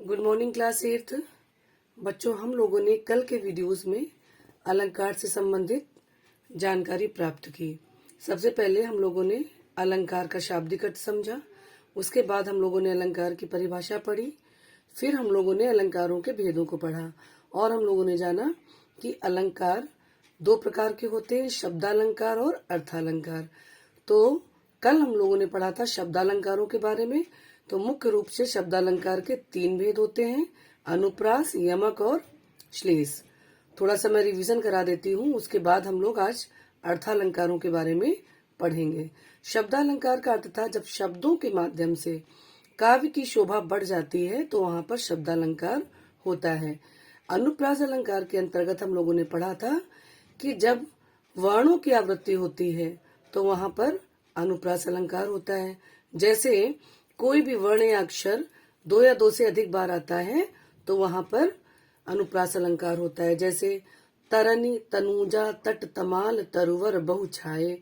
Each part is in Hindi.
Good morning class 8th। बच्चों, हम लोगों ने कल के वीडियोस में अलंकार से संबंधित जानकारी प्राप्त की। सबसे पहले हम लोगों ने अलंकार का शाब्दिक अर्थ समझा, उसके बाद हम लोगों ने अलंकार की परिभाषा पढ़ी, फिर हम लोगों ने अलंकारों के भेदों को पढ़ा और हम लोगों ने जाना कि अलंकार दो प्रकार के होते हैं, शब्दालंकार और अर्थालंकार। तो कल हम लोगों ने पढ़ा था शब्दालंकारों के बारे में। तो मुख्य रूप से शब्दालंकार के 3 भेद होते हैं, अनुप्रास, यमक और श्लेष। थोड़ा सा मैं रिवीजन करा देती हूँ, उसके बाद हम लोग आज अर्थालंकारों के बारे में पढ़ेंगे। शब्दालंकार का अर्थ था जब शब्दों के माध्यम से काव्य की शोभा बढ़ जाती है तो वहां पर शब्दालंकार होता है। अनुप्रास अलंकार के अंतर्गत हम लोगों ने पढ़ा था कि जब वर्णों की आवृत्ति होती है तो वहां पर अनुप्रास अलंकार होता है। जैसे कोई भी वर्ण या अक्षर 2 या 2 से अधिक बार आता है तो वहां पर अनुप्रास अलंकार होता है। जैसे तरनी, तनुजा, तट, तमाल, तरुवर, बहु छाए।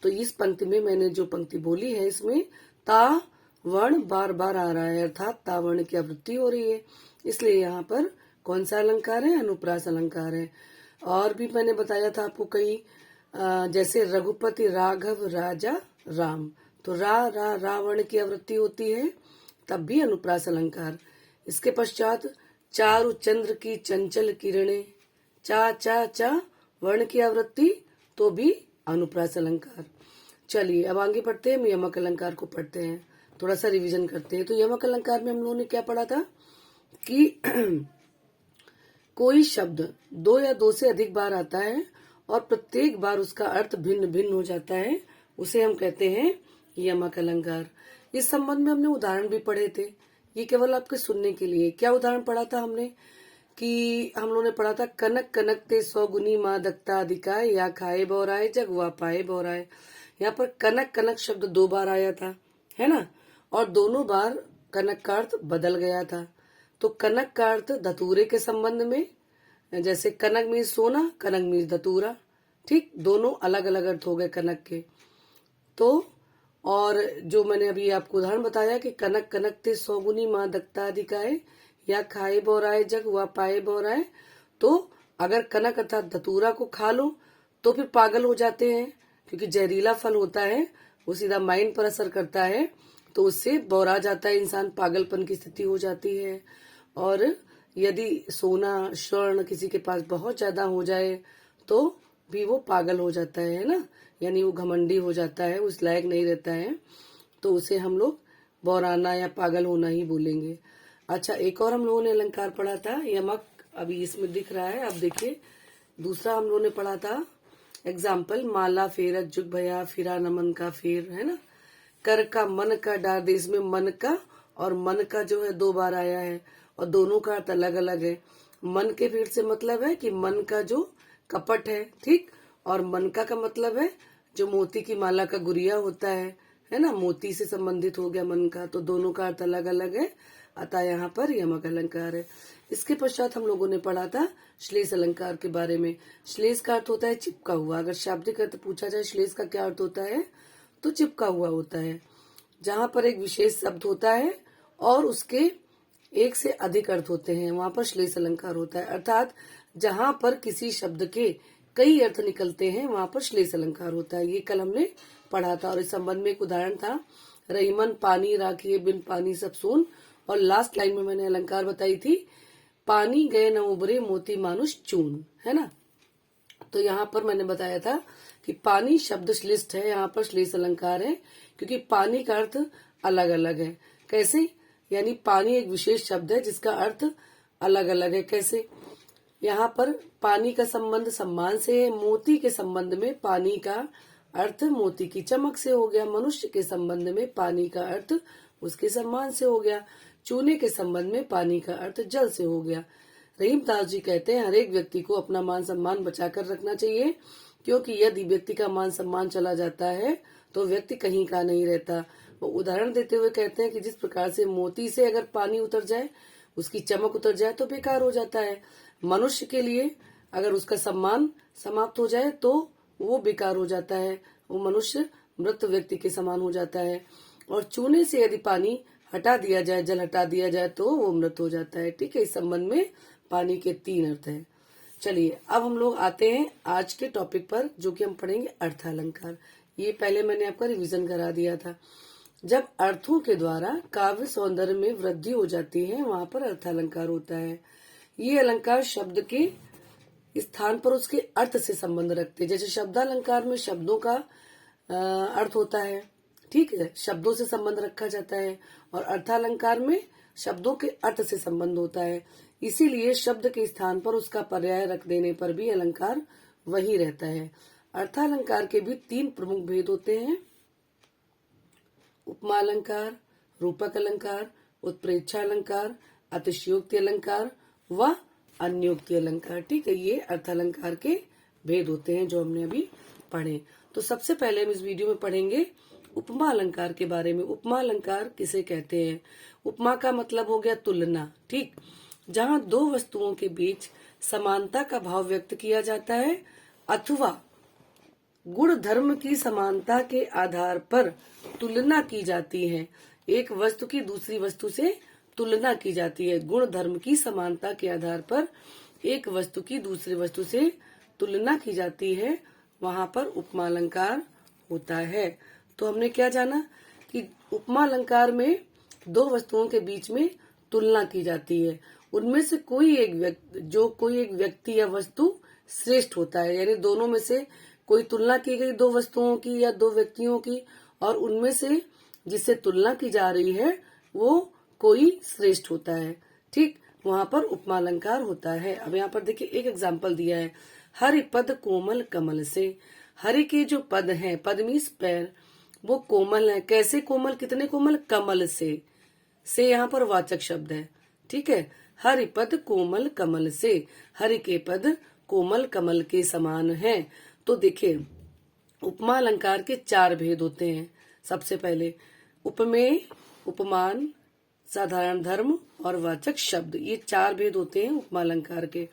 तो इस पंक्ति में मैंने जो पंक्ति बोली है इसमें ता वर्ण बार बार आ रहा है, अर्थात ता वर्ण की आवृत्ति हो रही है, इसलिए यहाँ पर कौन सा अलंकार है? अनुप्रास अलंकार है। और भी मैंने बताया था आपको कई, जैसे रघुपति, राघव, राजा, राम। तो रा वर्ण की आवृत्ति होती है, तब भी अनुप्रास अलंकार। इसके पश्चात चारु चंद्र की चंचल किरणें, चा वर्ण की आवृत्ति, तो भी अनुप्रास अलंकार। चलिए अब आगे बढ़ते हैं, यमक अलंकार को पढ़ते हैं, थोड़ा सा रिवीजन करते हैं। तो यमक अलंकार में हम लोगों ने क्या पढ़ा था कि कोई शब्द 2 या 2 से अधिक बार आता है और प्रत्येक बार उसका अर्थ भिन्न भिन्न हो जाता है, उसे हम कहते हैं यमक अलंकार। इस संबंध में हमने उदाहरण भी पढ़े थे, ये केवल आपके सुनने के लिए। क्या उदाहरण पढ़ा था हमने कि हम लोगों ने पढ़ा था कनक कनक ते 100 गुनी मादकता अधिकाय, या खाए बोराए जग वा पाए बोराए। यहाँ पर कनक कनक शब्द 2 बार आया था, है ना, और दोनों बार कनक का अर्थ बदल गया था। तो कनक का अर्थ धतूरे के संबंध में, जैसे कनक मीन्स सोना, कनक मीन्स धतूरा, ठीक, दोनों अलग अलग अर्थ हो गए कनक के। तो और जो मैंने अभी आपको उदाहरण बताया कि कनक कनक ते 100 गुनी मादकता अधिकाय, या खाए बोराए जग वा पाए बोराए। तो अगर कनक अर्थात धतूरा को खा लो तो फिर पागल हो जाते हैं, क्योंकि जहरीला फल होता है, वो सीधा माइंड पर असर करता है, तो उससे बौरा जाता है इंसान, पागलपन की स्थिति हो जाती है। और यदि सोना स्वर्ण किसी के पास बहुत ज्यादा हो जाए तो भी वो पागल हो जाता है ना, यानी वो घमंडी हो जाता है, उस लायक नहीं रहता है, तो उसे हम लोग बौराना या पागल होना ही बोलेंगे। अच्छा, एक और हम लोगों ने अलंकार पढ़ा था यमक, अभी इसमें दिख रहा है, अब देखिए दूसरा हम लोगों ने पढ़ा था एग्जाम्पल, माला फेरत जुग भया फिरा नमन का फेर, है ना, कर का मन का डार दे। इसमें मन का और मन का जो है 2 बार आया है और दोनों का अर्थ अलग अलग है। मन के फेर से मतलब है कि मन का जो कपट है, ठीक, और मनका का मतलब है जो मोती की माला का गुरिया होता है ना, मोती से संबंधित हो गया मन का। तो दोनों का अर्थ अलग अलग है, अतः यहाँ पर यमक अलंकार है। इसके पश्चात हम लोगों ने पढ़ा था श्लेष अलंकार के बारे में। श्लेष का अर्थ होता है चिपका हुआ। अगर शाब्दिक अर्थ पूछा जाए श्लेष का क्या अर्थ होता है, तो चिपका हुआ होता है, जहां पर एक विशेष शब्द होता है और उसके 1 से अधिक अर्थ होते हैं, वहां पर श्लेष अलंकार होता है। अर्थात जहां पर किसी शब्द के कई अर्थ निकलते हैं वहां पर श्लेष अलंकार होता है। ये कल हमने पढ़ा था और इस संबंध में एक उदाहरण था, रहीमन पानी राखिए बिन पानी सब सून। और लास्ट लाइन में मैंने अलंकार बताई थी, पानी गए न उबरे मोती मानुष चून, है ना। तो यहाँ पर मैंने बताया था कि पानी शब्द श्लिष्ट है, यहाँ पर श्लेष अलंकार है, क्योंकि पानी का अर्थ अलग अलग है। कैसे? यानी पानी एक विशेष शब्द है जिसका अर्थ अलग अलग है। कैसे? यहाँ पर पानी का संबंध सम्मान से है, मोती के संबंध में पानी का अर्थ मोती की चमक से हो गया, मनुष्य के संबंध में पानी का अर्थ उसके सम्मान से हो गया, चूने के संबंध में पानी का अर्थ जल से हो गया। रहीमदास जी कहते हैं हर एक व्यक्ति को अपना मान सम्मान बचाकर रखना चाहिए, क्योंकि यदि व्यक्ति का मान सम्मान चला जाता है तो व्यक्ति कहीं का नहीं रहता। वो उदाहरण देते हुए कहते हैं कि जिस प्रकार से मोती से अगर पानी उतर जाए, उसकी चमक उतर जाए तो बेकार हो जाता है, मनुष्य के लिए अगर उसका सम्मान समाप्त हो जाए तो वो बेकार हो जाता है, वो मनुष्य मृत व्यक्ति के समान हो जाता है। और चूने से यदि पानी हटा दिया जाए, जल हटा दिया जाए तो वो मृत हो जाता है। ठीक है, इस संबंध में पानी के 3 अर्थ हैं। चलिए अब हम लोग आते हैं आज के टॉपिक पर, जो कि हम पढ़ेंगे अर्थालंकार। ये पहले मैंने आपका रिवीजन करा दिया था। जब अर्थों के द्वारा काव्य सौंदर्य में वृद्धि हो जाती है, वहां पर अर्थालंकार होता है। ये अलंकार शब्द के स्थान पर उसके अर्थ से संबंध रखते हैं। जैसे शब्दालंकार में शब्दों का अर्थ होता है, ठीक है, शब्दों से संबंध रखा जाता है, और अर्थालंकार में शब्दों के अर्थ से संबंध होता है। इसीलिए शब्द के स्थान पर उसका पर्याय रख देने पर भी अलंकार वही रहता है। अर्थालंकार के भी 3 प्रमुख भेद होते हैं: उपमा अलंकार, रूपक अलंकार, उत्प्रेक्षा अलंकार, अतिशयोक्ति अलंकार व अन्योक्ति अलंकार। ठीक है, ये अर्थालंकार के भेद होते हैं जो हमने अभी पढ़े। तो सबसे पहले हम इस वीडियो में पढ़ेंगे उपमा अलंकार के बारे में। उपमा अलंकार किसे कहते हैं? उपमा का मतलब हो गया तुलना। ठीक, जहाँ 2 वस्तुओं के बीच समानता का भाव व्यक्त किया जाता है अथवा गुण धर्म की समानता के आधार पर तुलना की जाती है। एक वस्तु की दूसरी वस्तु से तुलना की जाती है। गुण धर्म की समानता के आधार पर एक वस्तु की दूसरी वस्तु से तुलना की जाती है, वहां पर उपमा अलंकार होता है। तो हमने क्या जाना कि उपमा अलंकार में 2 वस्तुओं के बीच में तुलना की जाती है। उनमें से कोई एक व्यक्ति या वस्तु श्रेष्ठ होता है, यानी दोनों में से कोई तुलना की गई 2 वस्तुओं की या 2 व्यक्तियों की, और उनमें से जिससे तुलना की जा रही है वो कोई श्रेष्ठ होता है। ठीक, वहां पर उपमा अलंकार होता है। अब यहाँ पर देखिए एक एग्जाम्पल दिया है, हरि पद कोमल कमल से। हरि के जो पद हैं, पद मीन्स पैर, वो कोमल है। कैसे कोमल? कितने कोमल? कमल से यहाँ पर वाचक शब्द है। ठीक है, हरि पद कोमल कमल से, हरि के पद कोमल कमल के समान है। तो देखिए उपमा अलंकार के 4 भेद होते हैं। सबसे पहले उपमेय, उपमान, साधारण धर्म और वाचक शब्द, ये 4 भेद होते हैं उपमा अलंकार के।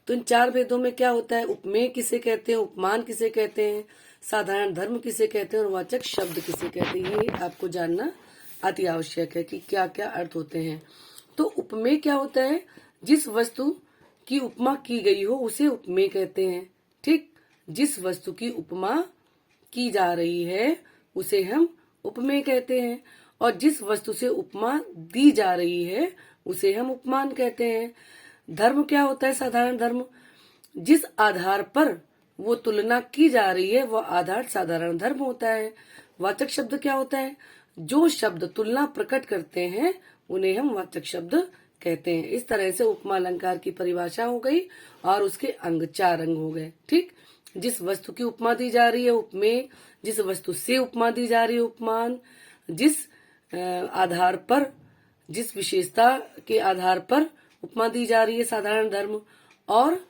तो इन 4 भेदों में क्या होता है? उपमेय किसे कहते हैं, उपमान किसे कहते हैं, साधारण धर्म किसे कहते हैं और वाचक शब्द किसे कहते हैं, ये आपको जानना अति आवश्यक है कि क्या क्या अर्थ होते हैं। तो उपमेय क्या होता है? जिस वस्तु की उपमा की गई हो उसे उपमेय कहते हैं। ठीक, जिस वस्तु की उपमा की जा रही है उसे हम उपमेय कहते हैं, और जिस वस्तु से उपमा दी जा रही है उसे हम उपमान कहते हैं। धर्म क्या होता है? साधारण धर्म, जिस आधार पर वो तुलना की जा रही है वह आधार साधारण धर्म होता है। वाचक शब्द क्या होता है? जो शब्द तुलना प्रकट करते हैं उन्हें हम वाचक शब्द कहते हैं। इस तरह से उपमा अलंकार की परिभाषा हो गई और उसके अंग 4 अंग हो गए। ठीक, जिस वस्तु की उपमा दी जा रही है उपमेय, जिस वस्तु से उपमा दी जा रही है उपमान, जिस आधार पर, जिस विशेषता के आधार पर उपमा दी जा रही है साधारण धर्म, और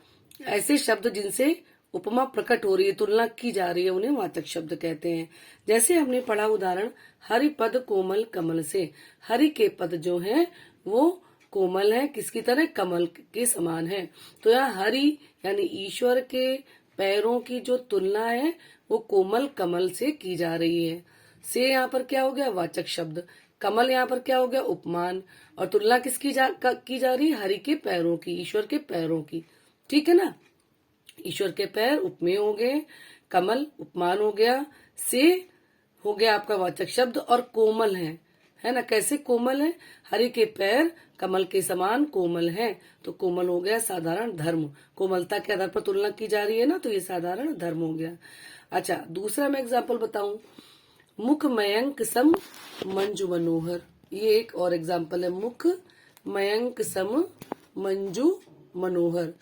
ऐसे शब्द जिनसे उपमा प्रकट हो रही है, तुलना की जा रही है, उन्हें वाचक शब्द कहते हैं। जैसे हमने पढ़ा उदाहरण, हरि पद कोमल कमल से। हरि के पद जो हैं वो कोमल है, किसकी तरह? कमल के समान है। तो यहाँ हरि यानी ईश्वर के पैरों की जो तुलना है वो कोमल कमल से की जा रही है। से यहाँ पर क्या हो गया? वाचक शब्द। कमल यहाँ पर क्या हो गया? उपमान। और तुलना किसकी की जा रही है? हरि के पैरों की, ईश्वर के पैरों की। ठीक है ना, ईश्वर के पैर उपमेय हो गए, कमल उपमान हो गया, से हो गया आपका वाचक शब्द, और कोमल है ना। कैसे कोमल है? हरि के पैर कमल के समान कोमल है, तो कोमल हो गया साधारण धर्म। कोमलता के आधार पर तुलना की जा रही है ना, तो ये साधारण धर्म हो गया। अच्छा, दूसरा मैं एग्जाम्पल बताऊं, मुख मयंक सम मंजू मनोहर। ये एक और एग्जाम्पल है, मुख मयंक सम मंजू मनोहर।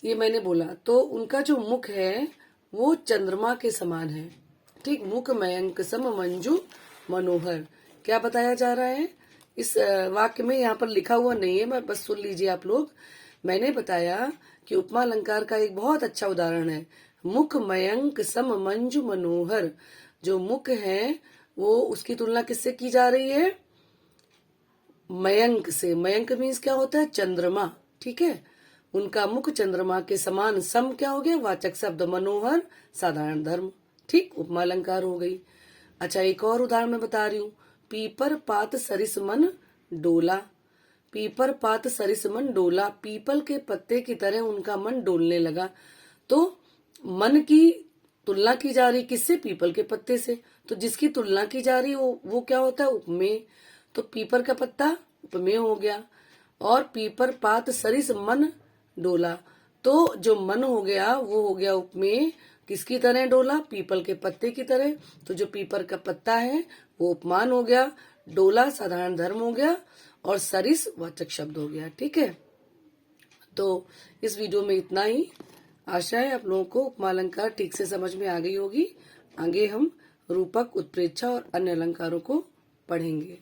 ये मैंने बोला तो उनका जो मुख है वो चंद्रमा के समान है। ठीक, मुख मयंक सम मंजू मनोहर। क्या बताया जा रहा है इस वाक्य में? यहाँ पर लिखा हुआ नहीं है, मैं बस सुन लीजिए आप लोग। मैंने बताया कि उपमा अलंकार का एक बहुत अच्छा उदाहरण है, मुख मयंक सम मंजू मनोहर। जो मुख है वो उसकी तुलना किससे की जा रही है? मयंक से। मयंक मीन्स क्या होता है? चंद्रमा। ठीक है, उनका मुख चंद्रमा के समान। सम क्या हो गया? वाचक शब्द। मनोहर साधारण धर्म। ठीक, उपमा अलंकार हो गई। अच्छा, एक और उदाहरण मैं बता रही हूँ, पीपर पात सरिस मन डोला। पीपर पात सरिस मन डोला, पीपल के पत्ते की तरह उनका मन डोलने लगा। तो मन की तुलना की जा रही किससे? पीपल के पत्ते से। तो जिसकी तुलना की जा रही वो क्या होता है? उपमेय। तो पीपर का पत्ता उपमेय हो गया। और पीपर पात सरिस मन डोला, तो जो मन हो गया वो हो गया उपमेय। किसकी तरह डोला? पीपल के पत्ते की तरह। तो जो पीपर का पत्ता है वो उपमान हो गया, डोला साधारण धर्म हो गया, और सरिस वाचक शब्द हो गया। ठीक है, तो इस वीडियो में इतना ही। आशा है आप लोगों को उपमा अलंकार ठीक से समझ में आ गई होगी। आगे हम रूपक, उत्प्रेक्षा और अन्य अलंकारों को पढ़ेंगे।